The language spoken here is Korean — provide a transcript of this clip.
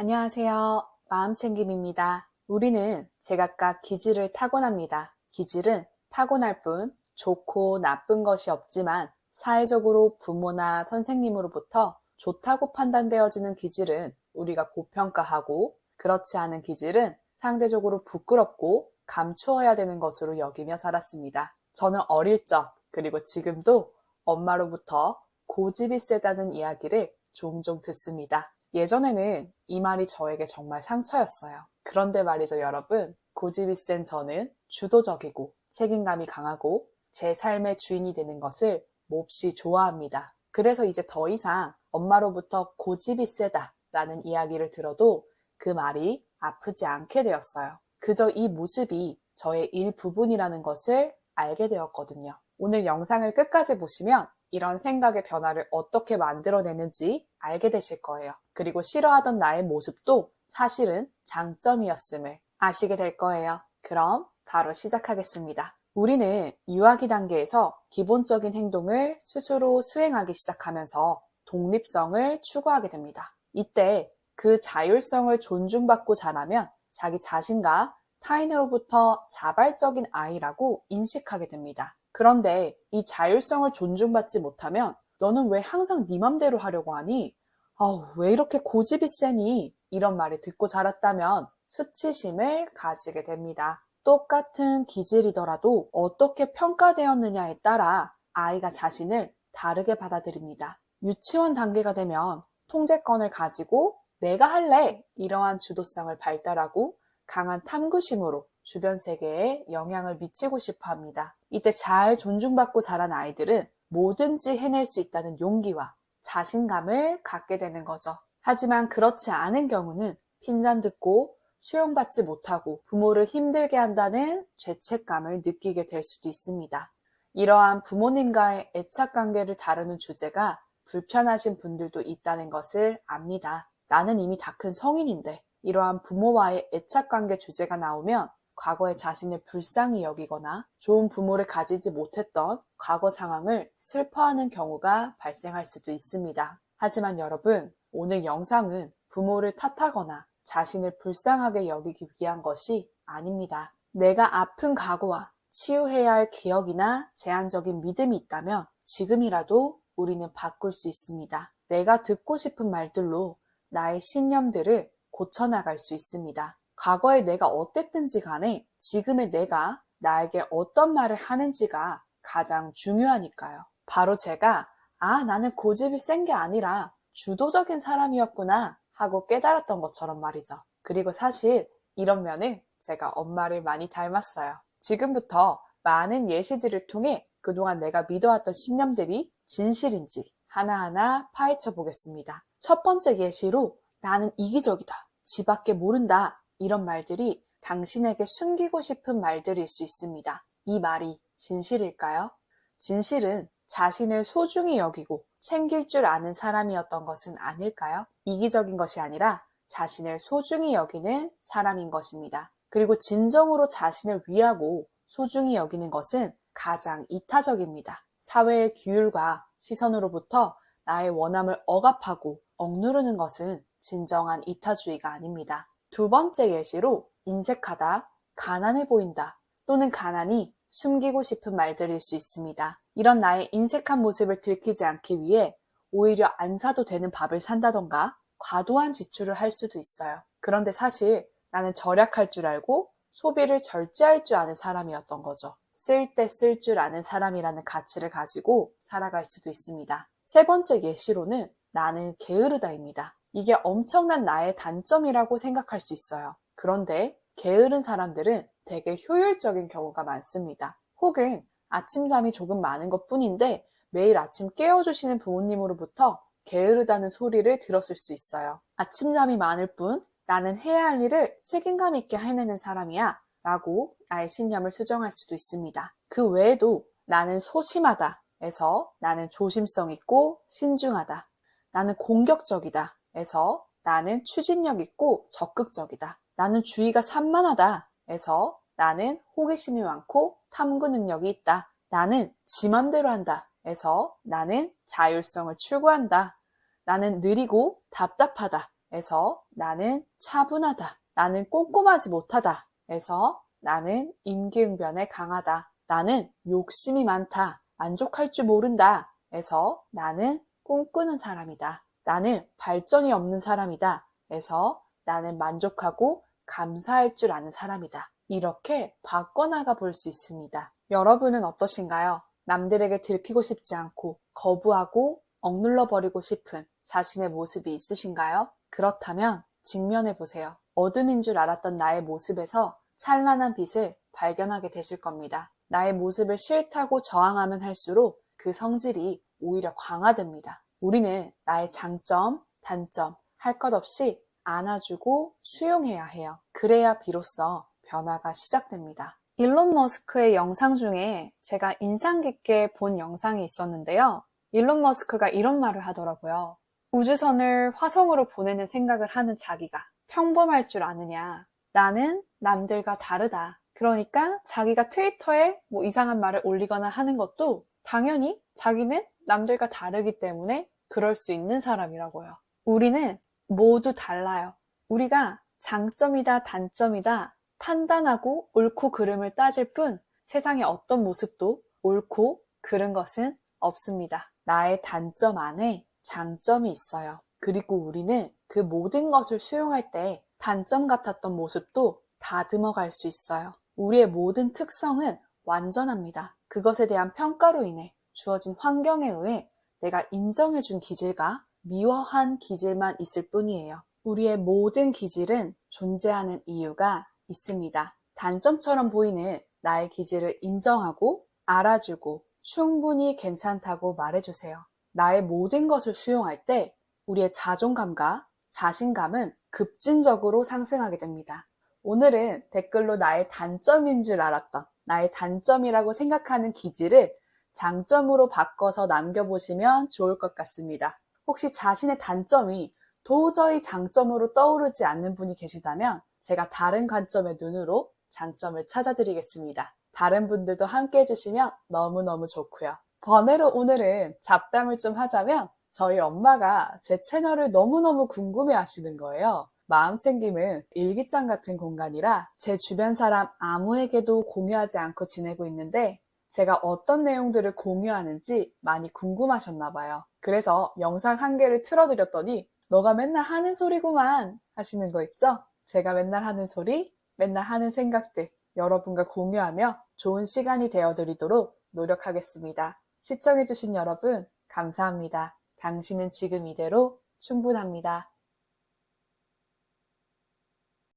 안녕하세요. 마음챙김입니다. 우리는 제각각 기질을 타고납니다. 기질은 타고날 뿐 좋고 나쁜 것이 없지만 사회적으로 부모나 선생님으로부터 좋다고 판단되어지는 기질은 우리가 고평가하고 그렇지 않은 기질은 상대적으로 부끄럽고 감추어야 되는 것으로 여기며 살았습니다. 저는 어릴 적 그리고 지금도 엄마로부터 고집이 세다는 이야기를 종종 듣습니다. 예전에는 이 말이 저에게 정말 상처였어요. 그런데 말이죠, 여러분. 고집이 센 저는 주도적이고 책임감이 강하고 제 삶의 주인이 되는 것을 몹시 좋아합니다. 그래서 이제 더 이상 엄마로부터 고집이 세다 라는 이야기를 들어도 그 말이 아프지 않게 되었어요. 그저 이 모습이 저의 일부분이라는 것을 알게 되었거든요. 오늘 영상을 끝까지 보시면 이런 생각의 변화를 어떻게 만들어내는지 알게 되실 거예요. 그리고 싫어하던 나의 모습도 사실은 장점이었음을 아시게 될 거예요. 그럼 바로 시작하겠습니다. 우리는 유아기 단계에서 기본적인 행동을 스스로 수행하기 시작하면서 독립성을 추구하게 됩니다. 이때 그 자율성을 존중받고 자라면 자기 자신과 타인으로부터 자발적인 아이라고 인식하게 됩니다. 그런데 이 자율성을 존중받지 못하면 너는 왜 항상 네 맘대로 하려고 하니? 아우, 왜 이렇게 고집이 세니? 이런 말을 듣고 자랐다면 수치심을 가지게 됩니다. 똑같은 기질이더라도 어떻게 평가되었느냐에 따라 아이가 자신을 다르게 받아들입니다. 유치원 단계가 되면 통제권을 가지고 내가 할래! 이러한 주도성을 발달하고 강한 탐구심으로 주변 세계에 영향을 미치고 싶어 합니다. 이때 잘 존중받고 자란 아이들은 뭐든지 해낼 수 있다는 용기와 자신감을 갖게 되는 거죠. 하지만 그렇지 않은 경우는 핀잔 듣고 수용받지 못하고 부모를 힘들게 한다는 죄책감을 느끼게 될 수도 있습니다. 이러한 부모님과의 애착관계를 다루는 주제가 불편하신 분들도 있다는 것을 압니다. 나는 이미 다 큰 성인인데 이러한 부모와의 애착관계 주제가 나오면 과거의 자신을 불쌍히 여기거나 좋은 부모를 가지지 못했던 과거 상황을 슬퍼하는 경우가 발생할 수도 있습니다. 하지만 여러분, 오늘 영상은 부모를 탓하거나 자신을 불쌍하게 여기기 위한 것이 아닙니다. 내가 아픈 과거와 치유해야 할 기억이나 제한적인 믿음이 있다면 지금이라도 우리는 바꿀 수 있습니다. 내가 듣고 싶은 말들로 나의 신념들을 고쳐나갈 수 있습니다. 과거에 내가 어땠든지 간에 지금의 내가 나에게 어떤 말을 하는지가 가장 중요하니까요. 바로 제가 나는 고집이 센 게 아니라 주도적인 사람이었구나 하고 깨달았던 것처럼 말이죠. 그리고 사실 이런 면은 제가 엄마를 많이 닮았어요. 지금부터 많은 예시들을 통해 그동안 내가 믿어왔던 신념들이 진실인지 하나하나 파헤쳐 보겠습니다. 첫 번째 예시로 나는 이기적이다. 지밖에 모른다. 이런 말들이 당신에게 숨기고 싶은 말들일 수 있습니다. 이 말이 진실일까요? 진실은 자신을 소중히 여기고 챙길 줄 아는 사람이었던 것은 아닐까요? 이기적인 것이 아니라 자신을 소중히 여기는 사람인 것입니다. 그리고 진정으로 자신을 위하고 소중히 여기는 것은 가장 이타적입니다. 사회의 규율과 시선으로부터 나의 원함을 억압하고 억누르는 것은 진정한 이타주의가 아닙니다. 두 번째 예시로 인색하다, 가난해 보인다 또는 가난이 숨기고 싶은 말들일 수 있습니다. 이런 나의 인색한 모습을 들키지 않기 위해 오히려 안 사도 되는 밥을 산다던가 과도한 지출을 할 수도 있어요. 그런데 사실 나는 절약할 줄 알고 소비를 절제할 줄 아는 사람이었던 거죠. 쓸 때 쓸 줄 아는 사람이라는 가치를 가지고 살아갈 수도 있습니다. 세 번째 예시로는 나는 게으르다입니다. 이게 엄청난 나의 단점이라고 생각할 수 있어요. 그런데 게으른 사람들은 되게 효율적인 경우가 많습니다. 혹은 아침잠이 조금 많은 것 뿐인데 매일 아침 깨워주시는 부모님으로부터 게으르다는 소리를 들었을 수 있어요. 아침잠이 많을 뿐 나는 해야 할 일을 책임감 있게 해내는 사람이야 라고 나의 신념을 수정할 수도 있습니다. 그 외에도 나는 소심하다 에서 나는 조심성 있고 신중하다. 나는 공격적이다 에서 나는 추진력 있고 적극적이다. 나는 주의가 산만하다 에서 나는 호기심이 많고 탐구 능력이 있다. 나는 지 맘대로 한다 에서 나는 자율성을 추구한다. 나는 느리고 답답하다 에서 나는 차분하다. 나는 꼼꼼하지 못하다. 에서 나는 임기응변에 강하다. 나는 욕심이 많다. 만족할 줄 모른다. 에서 나는 꿈꾸는 사람이다. 나는 발전이 없는 사람이다. 에서 나는 만족하고 감사할 줄 아는 사람이다. 이렇게 바꿔나가 볼 수 있습니다. 여러분은 어떠신가요? 남들에게 들키고 싶지 않고 거부하고 억눌러 버리고 싶은 자신의 모습이 있으신가요? 그렇다면 직면해 보세요. 어둠인 줄 알았던 나의 모습에서 찬란한 빛을 발견하게 되실 겁니다. 나의 모습을 싫다고 저항하면 할수록 그 성질이 오히려 강화됩니다. 우리는 나의 장점, 단점, 할 것 없이 안아주고 수용해야 해요. 그래야 비로소 변화가 시작됩니다. 일론 머스크의 영상 중에 제가 인상 깊게 본 영상이 있었는데요. 일론 머스크가 이런 말을 하더라고요. 우주선을 화성으로 보내는 생각을 하는 자기가 평범할 줄 아느냐. 나는 남들과 다르다. 그러니까 자기가 트위터에 뭐 이상한 말을 올리거나 하는 것도 당연히 자기는 남들과 다르기 때문에 그럴 수 있는 사람이라고요. 우리는 모두 달라요. 우리가 장점이다, 단점이다 판단하고 옳고 그름을 따질 뿐 세상의 어떤 모습도 옳고 그른 것은 없습니다. 나의 단점 안에 장점이 있어요. 그리고 우리는 그 모든 것을 수용할 때 단점 같았던 모습도 다듬어 갈 수 있어요. 우리의 모든 특성은 완전합니다. 그것에 대한 평가로 인해 주어진 환경에 의해 내가 인정해준 기질과 미워한 기질만 있을 뿐이에요. 우리의 모든 기질은 존재하는 이유가 있습니다. 단점처럼 보이는 나의 기질을 인정하고 알아주고 충분히 괜찮다고 말해주세요. 나의 모든 것을 수용할 때 우리의 자존감과 자신감은 급진적으로 상승하게 됩니다. 오늘은 댓글로 나의 단점인 줄 알았던 나의 단점이라고 생각하는 기질을 장점으로 바꿔서 남겨보시면 좋을 것 같습니다. 혹시 자신의 단점이 도저히 장점으로 떠오르지 않는 분이 계시다면 제가 다른 관점의 눈으로 장점을 찾아드리겠습니다. 다른 분들도 함께 해주시면 너무너무 좋고요. 번외로 오늘은 잡담을 좀 하자면 저희 엄마가 제 채널을 너무너무 궁금해 하시는 거예요. 마음챙김은 일기장 같은 공간이라 제 주변 사람 아무에게도 공유하지 않고 지내고 있는데 제가 어떤 내용들을 공유하는지 많이 궁금하셨나 봐요. 그래서 영상 한 개를 틀어드렸더니 너가 맨날 하는 소리구만 하시는 거 있죠? 제가 맨날 하는 소리, 맨날 하는 생각들 여러분과 공유하며 좋은 시간이 되어드리도록 노력하겠습니다. 시청해주신 여러분 감사합니다. 당신은 지금 이대로 충분합니다.